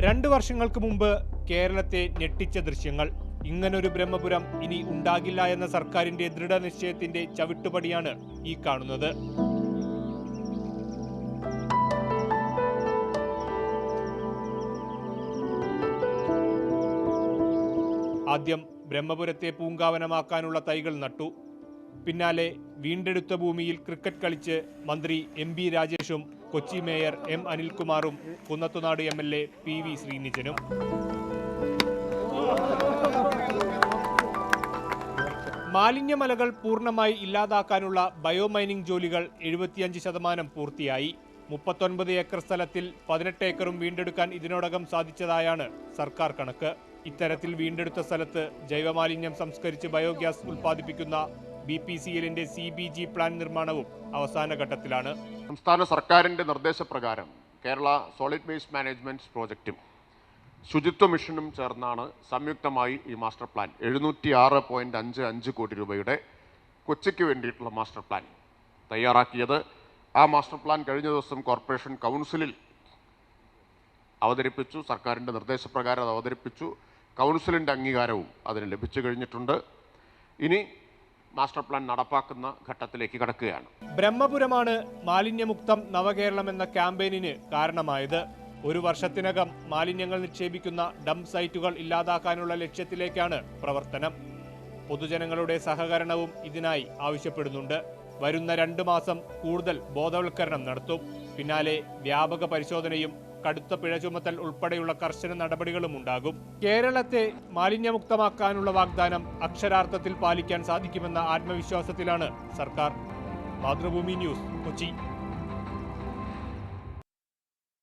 2 വർഷങ്ങൾക്ക് മുമ്പ് കേരളത്തെ ഞെട്ടിച്ച ദൃശ്യങ്ങൾ. ഇങ്ങനൊരു ബ്രഹ്മപുരം ഇനി ഉണ്ടാകില്ല എന്ന സർക്കാരിന്റെ ദൃഢനിശ്ചയത്തിന്റെ ചവിട്ടുപടിയാണ് ഈ കാണുന്നത്. ആദ്യം ബ്രഹ്മപുരത്തെ പൂങ്കാവനമാക്കാനുള്ള തൈകൾ നട്ടു. പിന്നാലെ വീണ്ടെടുത്ത ഭൂമിയിൽ ക്രിക്കറ്റ് കളിച്ച് മന്ത്രി MP രാജേഷും കൊച്ചി മേയർ M അനിൽകുമാറും കുന്നത്തുനാട് MLA PV ശ്രീനിജനും. മാലിന്യമലകൾ പൂർണ്ണമായി ഇല്ലാതാക്കാനുള്ള ബയോമൈനിംഗ് ജോലികൾ 75% പൂർത്തിയായി. 39 ഏക്കർ സ്ഥലത്തിൽ 18 ഏക്കറും വീണ്ടെടുക്കാൻ ഇതിനോടകം സാധിച്ചതായാണ് സർക്കാർ കണക്ക്. ഇത്തരത്തിൽ വീണ്ടെടുത്ത സ്ഥലത്ത് ജൈവമാലിന്യം സംസ്കരിച്ച് ബയോഗ്യാസ് ഉൽപ്പാദിപ്പിക്കുന്ന BPCLന്റെ CBG പ്ലാൻ നിർമ്മാണവും അവസാന ഘട്ടത്തിലാണ്. സംസ്ഥാന സർക്കാരിൻ്റെ നിർദ്ദേശപ്രകാരം കേരള സോളിഡ് വേസ്റ്റ് മാനേജ്മെൻറ്റ് പ്രോജക്റ്റും ശുചിത്വ മിഷനും ചേർന്നാണ് സംയുക്തമായി ഈ മാസ്റ്റർ പ്ലാൻ 706.55 കോടി രൂപയുടെ കൊച്ചിക്ക് വേണ്ടിയിട്ടുള്ള മാസ്റ്റർ പ്ലാൻ തയ്യാറാക്കിയത്. ആ മാസ്റ്റർ പ്ലാൻ കഴിഞ്ഞ ദിവസം കോർപ്പറേഷൻ കൗൺസിലിൽ അവതരിപ്പിച്ചു. സർക്കാരിൻ്റെ നിർദ്ദേശപ്രകാരം അത് അവതരിപ്പിച്ചു. കൗൺസിലിൻ്റെ അംഗീകാരവും അതിന് ലഭിച്ചു കഴിഞ്ഞിട്ടുണ്ട്. ഇനി മാസ്റ്റർ പ്ലാൻ നടപ്പാക്കുന്ന ഘട്ടത്തിലേക്ക് കടക്കുകയാണ്. ബ്രഹ്മപുരമാണ് മാലിന്യമുക്തം നവകേരളം എന്ന ക്യാമ്പയിനിന് കാരണമായത്. 1 വർഷത്തിനകം മാലിന്യങ്ങൾ നിക്ഷേപിക്കുന്ന ഡംപ് സൈറ്റുകൾ ഇല്ലാതാക്കാനുള്ള ലക്ഷ്യത്തിലേക്കാണ് പ്രവർത്തനം. പൊതുജനങ്ങളുടെ സഹകരണവും ഇതിനായി ആവശ്യപ്പെടുന്നുണ്ട്. വരുന്ന 2 മാസം കൂടുതൽ ബോധവൽക്കരണം നടത്തും. പിന്നാലെ വ്യാപക പരിശോധനയും കടുത്ത പിഴ ചുമത്തൽ ഉൾപ്പെടെയുള്ള കർശന നടപടികളും ഉണ്ടാകും. കേരളത്തെ മാലിന്യമുക്തമാക്കാനുള്ള വാഗ്ദാനം അക്ഷരാർത്ഥത്തിൽ പാലിക്കാൻ സാധിക്കുമെന്ന ആത്മവിശ്വാസത്തിലാണ് സർക്കാർ. മാതൃഭൂമി ന്യൂസ്, കൊച്ചി.